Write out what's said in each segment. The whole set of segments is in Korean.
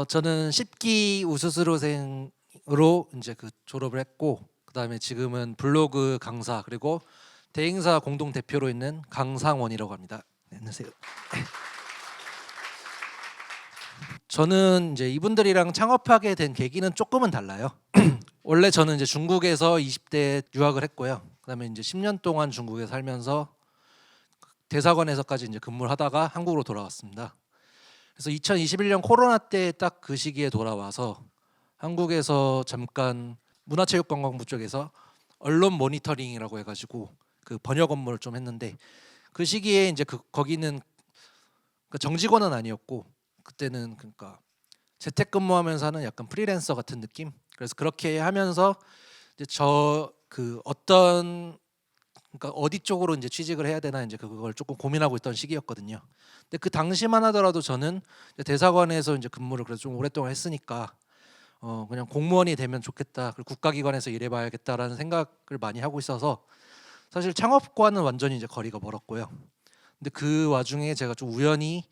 저는 10기 우수수로생으로 이제 졸업을 했고, 그다음에 지금은 블로그 강사 그리고 대행사 공동 대표로 있는 강상원이라고 합니다. 네, 안녕하세요. 저는 이제 이분들이랑 창업하게 된 계기는 조금은 달라요. 원래 저는 이제 중국에서 20대 유학을 했고요. 그다음에 이제 10년 동안 중국에 살면서 대사관에서까지 이제 근무를 하다가 한국으로 돌아왔습니다. 그래서 2021년 코로나 때 딱 그 시기에 돌아와서 한국에서 잠깐 문화체육관광부 쪽에서 언론 모니터링이라고 해가지고 그 번역 업무를 좀 했는데, 그 시기에 이제 거기는 정직원은 아니었고, 그때는 그러니까 재택근무하면서 하는 약간 프리랜서 같은 느낌. 그래서 그렇게 하면서 이제 어떤, 그러니까 어디 쪽으로 이제 취직을 해야 되나 이제 그걸 조금 고민하고 있던 시기였거든요. 근데 그 당시만 하더라도 저는 이제 대사관에서 이제 근무를 그래도 좀 오랫동안 했으니까 그냥 공무원이 되면 좋겠다, 그리고 국가기관에서 일해봐야겠다라는 생각을 많이 하고 있어서 사실 창업과는 완전히 이제 거리가 멀었고요. 근데 그 와중에 제가 좀 우연히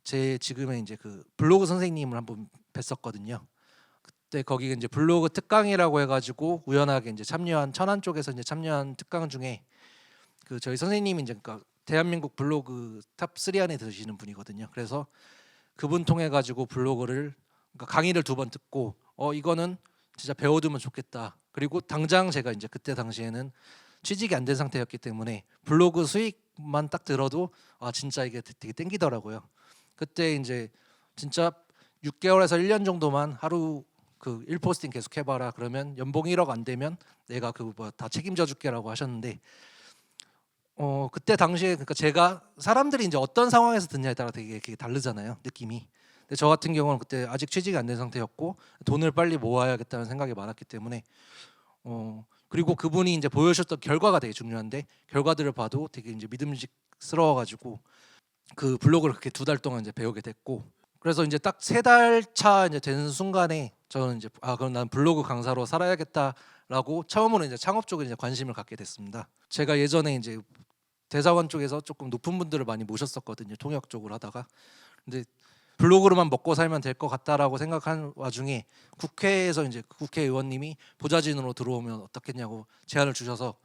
제 지금의 이제 그 블로그 선생님을 한번 뵀었거든요. 그때 거기 이제 블로그 특강이라고 해가지고 우연하게 이제 참여한, 천안 쪽에서 이제 참여한 특강 중에 그 저희 선생님이 이제 그러니까 대한민국 블로그 탑3 안에 드시는 분이거든요. 그래서 그분 통해 가지고 블로그를, 그러니까 강의를 2번 듣고 이거는 진짜 배워두면 좋겠다. 그리고 당장 제가 이제 그때 당시에는 취직이 안 된 상태였기 때문에 블로그 수익만 딱 들어도 진짜 이게 되게 땡기더라고요. 그때 이제 진짜 6개월에서 1년 정도만 하루 그 1포스팅 계속 해봐라, 그러면 연봉 1억 안 되면 내가 그 뭐 다 책임져 줄게라고 하셨는데, 그때 당시에 그러니까 제가 사람들이 이제 어떤 상황에서 듣냐에 따라 되게 다르잖아요, 느낌이. 근데 저 같은 경우는 그때 아직 취직이 안 된 상태였고 돈을 빨리 모아야겠다는 생각이 많았기 때문에 그리고 그분이 이제 보여주셨던 결과가 되게 중요한데, 결과들을 봐도 되게 이제 믿음직스러워가지고 그 블로그를 그렇게 2달 동안 이제 배우게 됐고, 그래서 이제 딱 3달 차 이제 되는 순간에 저는 이제 그럼 난 블로그 강사로 살아야겠다라고 처음으로 이제 창업 쪽에 이제 관심을 갖게 됐습니다. 제가 예전에 이제 대사관 쪽에서 조금 높은 분들을 많이 모셨었거든요, 통역 쪽으로 하다가. 근데 블로그로만 먹고 살면 될 것 같다라고 생각한 와중에 국회에서 이제 국회의원님이 보좌진으로 들어오면 어떻겠냐고 제안을 주셔서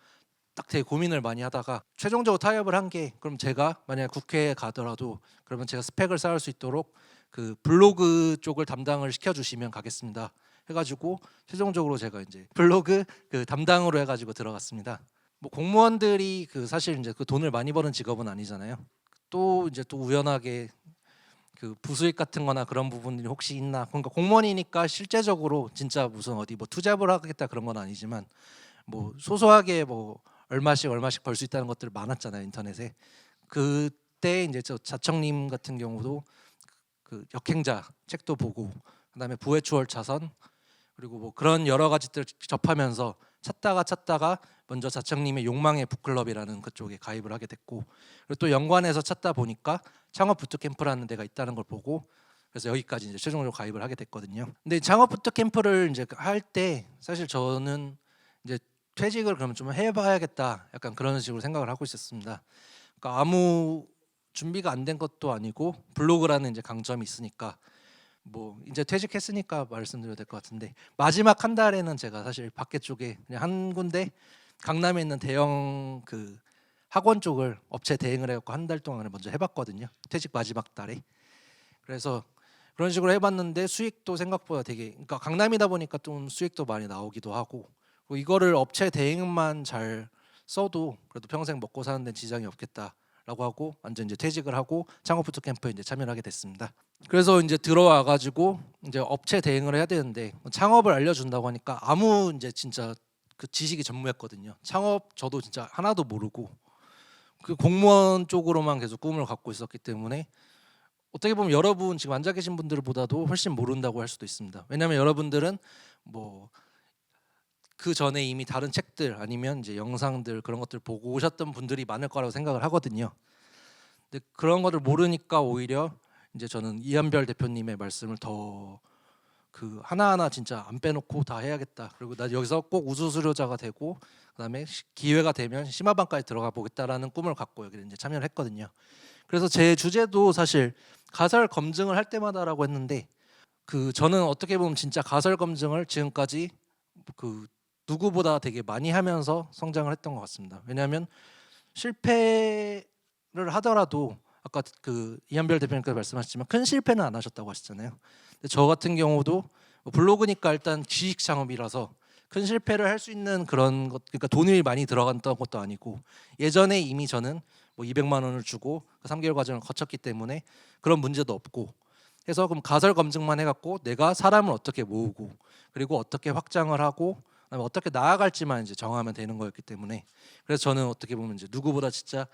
딱 되게 고민을 많이 하다가 최종적으로 타협을 한 게, 그럼 제가 만약 국회에 가더라도 그러면 제가 스펙을 쌓을 수 있도록 그 블로그 쪽을 담당을 시켜주시면 가겠습니다 해가지고 최종적으로 제가 이제 블로그 그 담당으로 해가지고 들어갔습니다. 뭐 공무원들이 그 사실 이제 그 돈을 많이 버는 직업은 아니잖아요. 또 이제 또 우연하게 그 부수익 같은 거나 그런 부분들이 혹시 있나, 그러니까 공무원이니까 실제적으로 진짜 무슨 어디 뭐 투잡을 하겠다 그런 건 아니지만 뭐 소소하게 뭐 얼마씩 벌 수 있다는 것들 많았잖아요, 인터넷에. 그때 이제 저 자청님 같은 경우도 그 역행자 책도 보고, 그다음에 부의 추월 차선, 그리고 뭐 그런 여러 가지들 접하면서 찾다가 먼저 자청님의 욕망의 북클럽이라는 그쪽에 가입을 하게 됐고, 그리고 또 연관해서 찾다 보니까 창업 부트캠프라는 데가 있다는 걸 보고, 그래서 여기까지 이제 최종적으로 가입을 하게 됐거든요. 근데 창업 부트캠프를 이제 할 때 사실 저는 이제 퇴직을 그러면 좀 해봐야겠다, 약간 그런 식으로 생각을 하고 있었습니다. 그러니까 아무 준비가 안 된 것도 아니고 블로그라는 이제 강점이 있으니까 뭐 이제 퇴직했으니까 말씀드려도 될 것 같은데, 마지막 한 달에는 제가 사실 밖에 쪽에 그냥 한 군데 강남에 있는 대형 그 학원 쪽을 업체 대행을 해갖고 한 달 동안 먼저 해봤거든요, 퇴직 마지막 달에. 그래서 그런 식으로 해봤는데 수익도 생각보다 되게, 그러니까 강남이다 보니까 좀 수익도 많이 나오기도 하고, 그리고 이거를 업체 대행만 잘 써도 그래도 평생 먹고 사는 데 지장이 없겠다라고 하고 완전 이제 퇴직을 하고 창업 부트캠프에 이제 참여를 하게 됐습니다. 그래서 이제 들어와 가지고 이제 업체 대행을 해야 되는데, 창업을 알려준다고 하니까 아무 이제 진짜 그 지식이 전무했거든요. 창업 저도 진짜 하나도 모르고 그 공무원 쪽으로만 계속 꿈을 갖고 있었기 때문에 어떻게 보면 여러분 지금 앉아 계신 분들보다도 훨씬 모른다고 할 수도 있습니다. 왜냐하면 여러분들은 뭐 그 전에 이미 다른 책들 아니면 이제 영상들 그런 것들 보고 오셨던 분들이 많을 거라고 생각을 하거든요. 근데 그런 것을 모르니까 오히려 이제 저는 이한별 대표님의 말씀을 더 그 하나하나 진짜 안 빼놓고 다 해야겠다. 그리고 나 여기서 꼭 우수수료자가 되고 그다음에 기회가 되면 심화반까지 들어가 보겠다라는 꿈을 갖고 여기 이제 참여를 했거든요. 그래서 제 주제도 사실 가설 검증을 할 때마다라고 했는데 그 저는 어떻게 보면 진짜 가설 검증을 지금까지 그 누구보다 되게 많이 하면서 성장을 했던 것 같습니다. 왜냐하면 실패를 하더라도 아까 그 이한별 대표님께서 말씀하셨지만 큰 실패는 안 하셨다고 하셨잖아요. 근데 저 같은 경우도 뭐 블로그니까 일단 지식 창업이라서 큰 실패를 할 수 있는 그런 것, 그러니까 돈이 많이 들어갔던 것도 아니고 예전에 이미 저는 뭐 200만 원을 주고 그 3개월 과정을 거쳤기 때문에 그런 문제도 없고 해서 그럼 가설 검증만 해갖고 내가 사람을 어떻게 모으고 그리고 어떻게 확장을 하고 그다음에 어떻게 나아갈지만 이제 정하면 되는 거였기 때문에 그래서 저는 어떻게 보면 이제 누구보다 진짜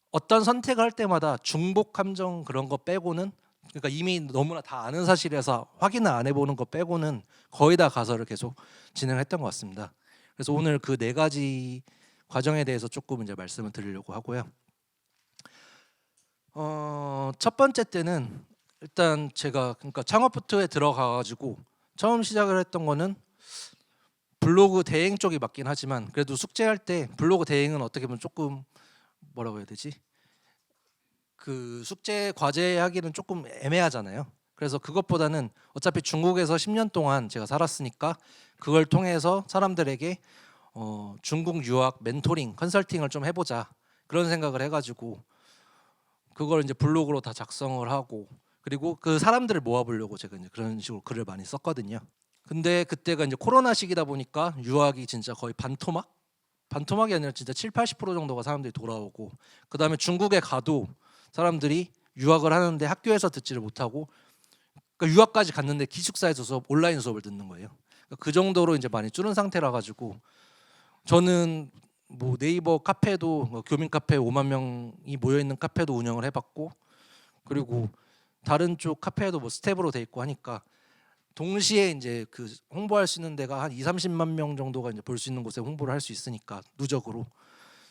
어떤 선택을 할 때마다 중복 감정 그런 거 빼고는 그러니까 이미 너무나 다 아는 사실에서 확인을 안 해보는 거 빼고는 거의 다 가설을 계속 진행했던 것 같습니다. 그래서 오늘 그 네 가지 과정에 대해서 조금 이제 말씀을 드리려고 하고요. 첫 번째 때는 일단 제가 그러니까 창업부터에 들어가가지고 처음 시작을 했던 거는 블로그 대행 쪽이 맞긴 하지만 그래도 숙제할 때 블로그 대행은 어떻게 보면 조금 뭐라고 해야 되지? 그 숙제 과제 하기는 조금 애매하잖아요. 그래서 그것보다는 어차피 중국에서 10년 동안 제가 살았으니까 그걸 통해서 사람들에게 중국 유학 멘토링 컨설팅을 좀 해보자 그런 생각을 해가지고 그걸 이제 블로그로 다 작성을 하고 그리고 그 사람들을 모아보려고 제가 이제 그런 식으로 글을 많이 썼거든요. 근데 그때가 이제 코로나 시기다 보니까 유학이 진짜 거의 반토막이 아니라 진짜 7, 80% 정도가 사람들이 돌아오고 그다음에 중국에 가도 사람들이 유학을 하는데 학교에서 듣지를 못하고 그러니까 유학까지 갔는데 기숙사에서 수업 온라인 수업을 듣는 거예요. 그러니까 그 정도로 이제 많이 줄은 상태라 가지고 저는 뭐 네이버 카페도 뭐 교민 카페 5만 명이 모여 있는 카페도 운영을 해봤고 그리고 다른 쪽 카페에도 뭐 스텝으로 돼 있고 하니까 동시에 이제 그 홍보할 수 있는 데가 한 2, 30만 명 정도가 이제 볼 수 있는 곳에 홍보를 할 수 있으니까 누적으로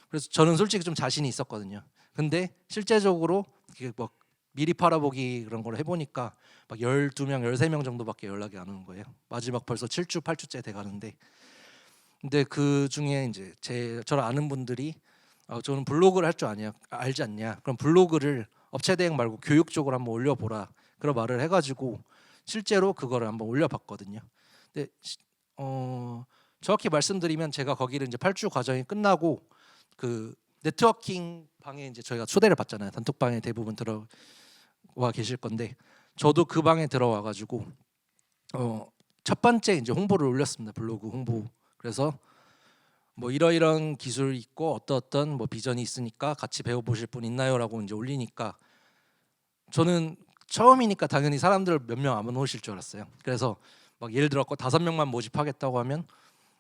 그래서 저는 솔직히 좀 자신이 있었거든요. 근데 실제적으로 이게 뭐 미리 팔아보기 그런 걸 해보니까 막 12명, 13명 정도밖에 연락이 안 오는 거예요. 마지막 벌써 7주, 8주째 돼가는데 근데 그 중에 이제 저를 아는 분들이 저는 블로그를 할 줄 알지 않냐? 그럼 블로그를 업체 대행 말고 교육 쪽으로 한번 올려보라 그런 말을 해가지고 실제로 그거를 한번 올려봤거든요. 근데 정확히 말씀드리면 제가 거기를 이제 8주 과정이 끝나고 그 네트워킹 방에 이제 저희가 초대를 받잖아요. 단톡방에 대부분 들어와 계실 건데 저도 그 방에 들어와 가지고 첫 번째 이제 홍보를 올렸습니다. 블로그 홍보. 그래서 뭐 이러이런 기술이 있고 어떤 뭐 비전이 있으니까 같이 배워보실 분 있나요라고 이제 올리니까 저는 처음이니까 당연히 사람들 몇 명 안 오실 줄 알았어요. 그래서 막 예를 들어 5명만 모집하겠다고 하면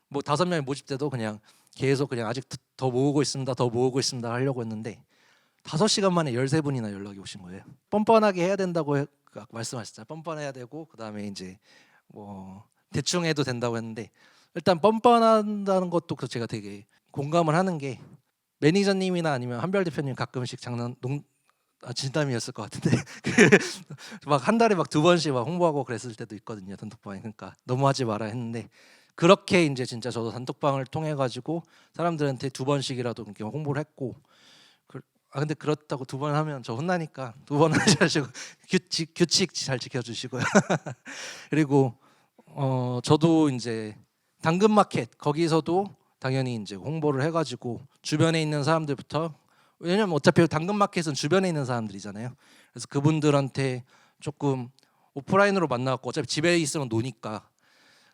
뭐 5명이 모집돼도 그냥 계속 그냥 아직 더 모으고 있습니다. 더 모으고 있습니다 하려고 했는데 5시간 만에 13분이나 연락이 오신 거예요. 뻔뻔하게 해야 된다고 말씀하셨잖아요. 뻔뻔해야 되고 그다음에 이제 뭐 대충 해도 된다고 했는데 일단 뻔뻔한다는 것도 제가 되게 공감을 하는 게 매니저님이나 아니면 한별 대표님 가끔씩 진담이었을 것 같은데 막 한 달에 막 2번씩 막 홍보하고 그랬을 때도 있거든요. 단톡방에. 그러니까 너무 하지 마라 했는데 그렇게 이제 진짜 저도 단톡방을 통해 가지고 사람들한테 2번씩이라도 이렇게 홍보를 했고 근데 그렇다고 2번 하면 저 혼나니까 2번 하셔가지고 규칙 잘 지켜주시고요. 그리고 저도 이제 당근마켓 거기서도 당연히 이제 홍보를 해가지고 주변에 있는 사람들부터 왜냐면 어차피 당근마켓은 주변에 있는 사람들이잖아요. 그래서 그분들한테 조금 오프라인으로 만나고 어차피 집에 있으면 노니까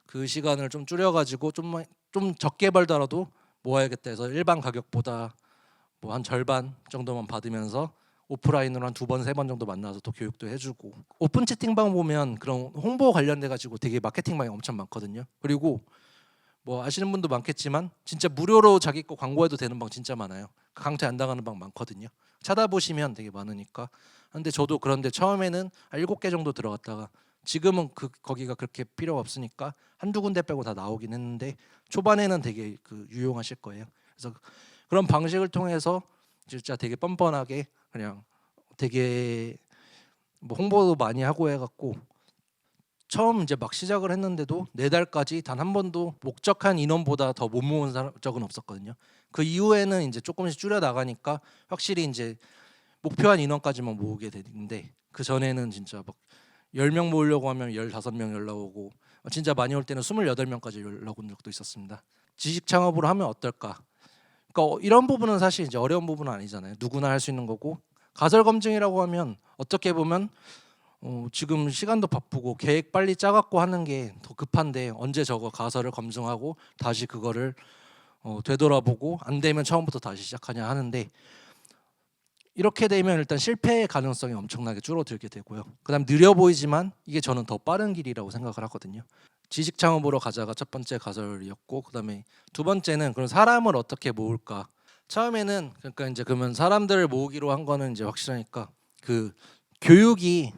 그 시간을 좀 줄여가지고 좀 적게 벌더라도 모아야겠다 해서 일반 가격보다 뭐 한 절반 정도만 받으면서 오프라인으로 한 2번, 3번 정도 만나서 또 교육도 해주고 오픈 채팅방 보면 그런 홍보 관련돼 가지고 되게 마케팅방이 엄청 많거든요. 그리고 뭐 아시는 분도 많겠지만 진짜 무료로 자기 거 광고해도 되는 방 진짜 많아요. 강퇴 안 당하는 방 많거든요. 찾아보시면 되게 많으니까. 근데 저도 그런데 처음에는 7개 정도 들어갔다가 지금은 거기가 그렇게 필요가 없으니까 한두 군데 빼고 다 나오긴 했는데 초반에는 되게 유용하실 거예요. 그래서 그런 방식을 통해서 진짜 되게 뻔뻔하게 그냥 되게 뭐 홍보도 많이 하고 해갖고 처음 이제 막 시작을 했는데도 4달까지 단 한 번도 목적한 인원보다 더 못 모은 적은 없었거든요. 그 이후에는 이제 조금씩 줄여 나가니까 확실히 이제 목표한 인원까지만 모으게 되는데, 그 전에는 진짜 막 10명 모으려고 하면 15명 연락 오고, 진짜 많이 올 때는 28명까지 연락 온 적도 있었습니다. 지식 창업으로 하면 어떨까? 그러니까 이런 부분은 사실 이제 어려운 부분은 아니잖아요. 누구나 할 수 있는 거고, 가설 검증이라고 하면 어떻게 보면 지금 시간도 바쁘고 계획 빨리 짜갖고 하는 게 더 급한데, 언제 저거 가설을 검증하고 다시 그거를 되돌아보고 안 되면 처음부터 다시 시작하냐 하는데, 이렇게 되면 일단 실패의 가능성이 엄청나게 줄어들게 되고요. 그다음 느려 보이지만 이게 저는 더 빠른 길이라고 생각을 하거든요. 지식 창업으로 가자가 첫 번째 가설이었고, 그다음에 두 번째는 그럼 사람을 어떻게 모을까. 처음에는 그러니까 이제 그러면 사람들을 모으기로 한 거는 이제 확실하니까 그 교육이,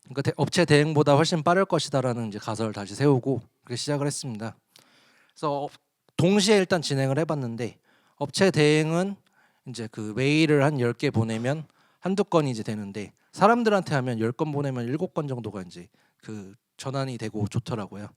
그러니까 업체 대행보다 훨씬 빠를 것이다라는 이제 가설을 다시 세우고 그렇게 시작을 했습니다. 그래서 동시에 일단 진행을 해봤는데, 업체 대행은 이제 그 메일을 한 10개 보내면 한두 건이 이제 되는데, 사람들한테 하면 10건 보내면 7건 정도가 이제 그 전환이 되고 좋더라고요.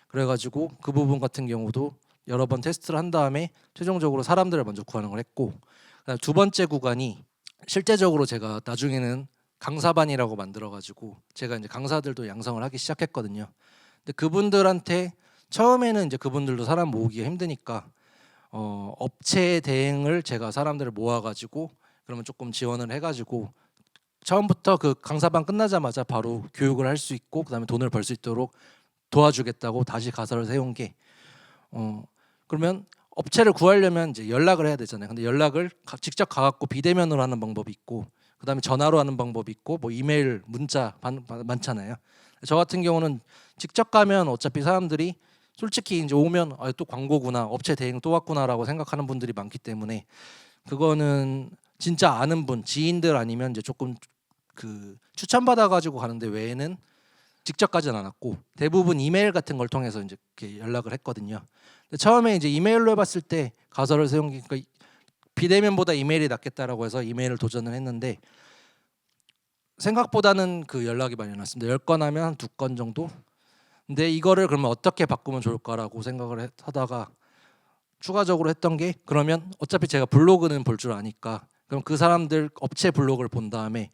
그래가지고 그 부분 같은 경우도 여러 번 테스트를 한 다음에 최종적으로 사람들을 먼저 구하는 걸 했고, 그다음 두 번째 구간이 실제적으로 제가 나중에는 강사반이라고 만들어가지고 제가 이제 강사들도 양성을 하기 시작했거든요. 근데 그분들한테 처음에는 이제 그분들도 사람 모으기가 힘드니까 업체 대행을 제가 사람들을 모아가지고 그러면 조금 지원을 해가지고 처음부터 그 강사반 끝나자마자 바로 교육을 할 수 있고 그다음에 돈을 벌 수 있도록 도와주겠다고 다시 가설을 세운 게, 그러면 업체를 구하려면 이제 연락을 해야 되잖아요. 근데 연락을 직접 가갖고 비대면으로 하는 방법이 있고, 그다음에 전화로 하는 방법이 있고, 뭐 이메일, 문자 많잖아요. 저 같은 경우는 직접 가면 어차피 사람들이 솔직히 이제 오면 또 광고구나, 업체 대행 또 왔구나라고 생각하는 분들이 많기 때문에, 그거는 진짜 아는 분, 지인들 아니면 이제 조금 그 추천받아 가지고 가는데 외에는 직접 가진 않았고, 대부분 이메일 같은 걸 통해서 이제 이렇게 연락을 했거든요. 근데 처음에 이제 이메일로 해봤을 때 가설을 세운 게, 그러니까 비대면보다 이메일이 낫겠다라고 해서 이메일을 도전을 했는데, 생각보다는 그 연락이 많이 안 왔습니다. 10건 하면 한 2건 정도. 근데 이거를 그러면 어떻게 바꾸면 좋을까라고 생각을 하다가 추가적으로 했던 게, 그러면 어차피 제가 블로그는 볼 줄 아니까 그럼 그 사람들 업체 블로그를 본 다음에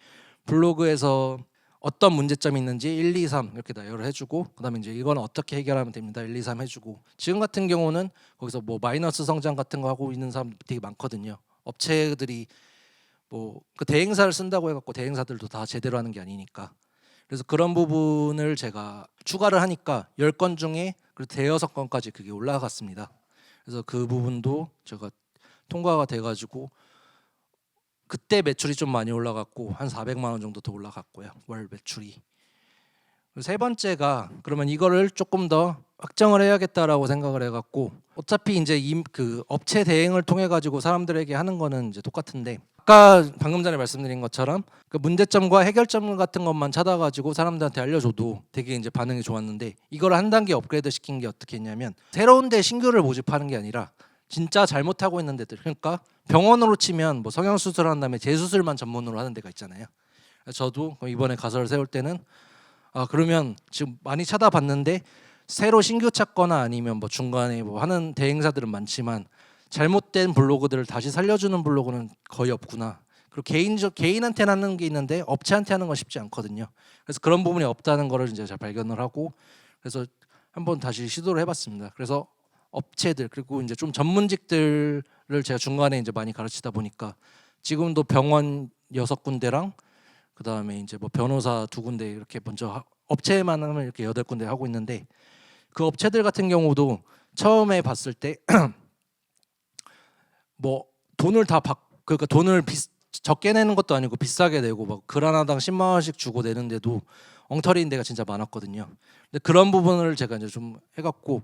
블로그에서 어떤 문제점이 있는지 1, 2, 3 이렇게 나열을 해주고, 그다음에 이제 이건 어떻게 해결하면 됩니다 1, 2, 3 해주고, 지금 같은 경우는 거기서 뭐 마이너스 성장 같은 거 하고 있는 사람 되게 많거든요. 업체들이 뭐 그 대행사를 쓴다고 해갖고 대행사들도 다 제대로 하는 게 아니니까. 그래서 그런 부분을 제가 추가를 하니까 10건 중에 대여섯 건까지 그게 올라갔습니다. 그래서 그 부분도 제가 통과가 돼가지고 그때 매출이 좀 많이 올라갔고 한 400만 원 정도 더 올라갔고요, 월 매출이. 세 번째가, 그러면 이거를 조금 더 확정을 해야겠다라고 생각을 해갖고, 어차피 이제 그 업체 대행을 통해 가지고 사람들에게 하는 거는 이제 똑같은데, 아까 방금 전에 말씀드린 것처럼 그 문제점과 해결점 같은 것만 찾아가지고 사람들한테 알려줘도 되게 이제 반응이 좋았는데, 이걸 한 단계 업그레이드 시킨 게 어떻게 했냐면, 새로운 데 신규를 모집하는 게 아니라 진짜 잘못하고 있는 데들, 그러니까 병원으로 치면 뭐 성형수술한 다음에 재수술만 전문으로 하는 데가 있잖아요. 저도 이번에 가설을 세울 때는 그러면 지금 많이 찾아봤는데 새로 신규 찾거나 아니면 뭐 중간에 뭐 하는 대행사들은 많지만 잘못된 블로그들을 다시 살려주는 블로그는 거의 없구나. 그리고 개인한테 하는 게 있는데 업체한테 하는 건 쉽지 않거든요. 그래서 그런 부분이 없다는 거를 이제 잘 발견을 하고, 그래서 한번 다시 시도를 해봤습니다. 그래서 업체들 그리고 이제 좀 전문직들을 제가 중간에 이제 많이 가르치다 보니까 지금도 병원 6군데랑 그다음에 이제 뭐 변호사 2군데 이렇게 먼저 업체만 하면 이렇게 8군데 하고 있는데, 그 업체들 같은 경우도 처음에 봤을 때 뭐 돈을 그러니까 돈을 적게 내는 것도 아니고 비싸게 내고 막 글 하나당 10만 원씩 주고 내는데도 엉터리인 데가 진짜 많았거든요. 근데 그런 부분을 제가 이제 좀 해갖고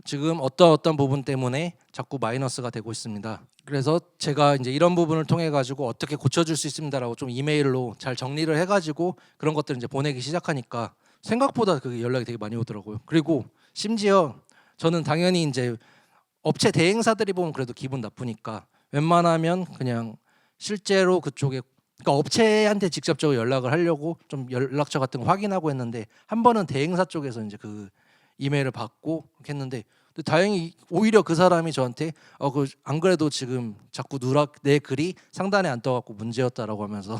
지금 어떤 부분 때문에 자꾸 마이너스가 되고 있습니다. 그래서 제가 이제 이런 부분을 통해 가지고 어떻게 고쳐줄 수 있습니다라고 좀 이메일로 잘 정리를 해가지고 그런 것들을 이제 보내기 시작하니까 생각보다 그 연락이 되게 많이 오더라고요. 그리고 심지어 저는 당연히 이제 업체 대행사들이 보면 그래도 기분 나쁘니까 웬만하면 그냥 실제로 그쪽에 그러니까 업체한테 직접적으로 연락을 하려고 좀 연락처 같은 거 확인하고 했는데 한 번은 대행사 쪽에서 이제 그 이메일을 받고 그렇게 했는데 근데 다행히 오히려 그 사람이 저한테 그 안 그래도 지금 자꾸 누락 내 글이 상단에 안 떠갖고 문제였다라고 하면서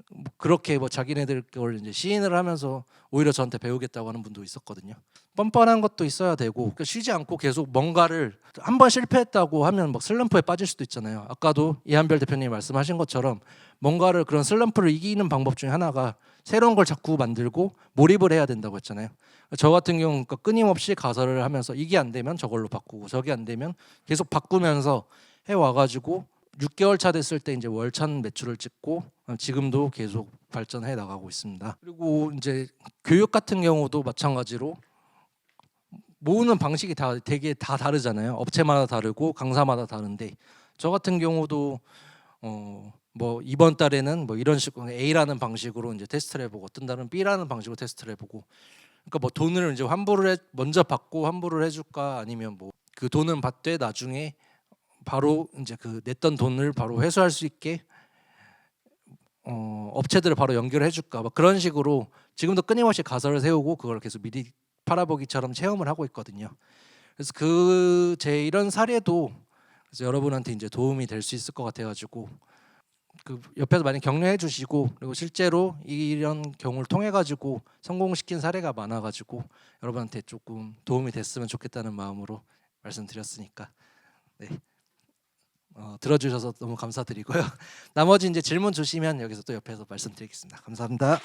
뭐 그렇게 뭐 자기네들 걸 이제 시인을 하면서 오히려 저한테 배우겠다고 하는 분도 있었거든요. 뻔뻔한 것도 있어야 되고 그러니까 쉬지 않고 계속 뭔가를 한 번 실패했다고 하면 막 슬럼프에 빠질 수도 있잖아요. 아까도 이한별 대표님이 말씀하신 것처럼 뭔가를 그런 슬럼프를 이기는 방법 중에 하나가 새로운 걸 자꾸 만들고 몰입을 해야 된다고 했잖아요. 저 같은 경우는 그러니까 끊임없이 가설을 하면서 이게 안 되면 저걸로 바꾸고 저게 안 되면 계속 바꾸면서 해 와가지고 6개월 차 됐을 때 이제 월찬 매출을 찍고 지금도 계속 발전해 나가고 있습니다. 그리고 이제 교육 같은 경우도 마찬가지로 모으는 방식이 다 되게 다 다르잖아요. 업체마다 다르고 강사마다 다른데 저 같은 경우도 뭐 이번 달에는 뭐 이런 식으로 A라는 방식으로 이제 테스트를 해보고 어떤 달은 B라는 방식으로 테스트를 해보고 그러니까 뭐 돈을 이제 환불을 먼저 받고 환불을 해줄까 아니면 뭐 그 돈은 받되 나중에 바로 이제 그 냈던 돈을 바로 회수할 수 있게 업체들을 바로 연결해 줄까 막 그런 식으로 지금도 끊임없이 가설을 세우고 그걸 계속 미리 팔아보기처럼 체험을 하고 있거든요. 그래서 그 제 이런 사례도 그래서 여러분한테 이제 도움이 될 수 있을 것 같아가지고 그 옆에서 많이 격려해 주시고 그리고 실제로 이런 경우를 통해 가지고 성공시킨 사례가 많아가지고 여러분한테 조금 도움이 됐으면 좋겠다는 마음으로 말씀드렸으니까 네. 들어주셔서 너무 감사드리고요. 나머지 이제 질문 주시면 여기서 또 옆에서 말씀드리겠습니다. 감사합니다.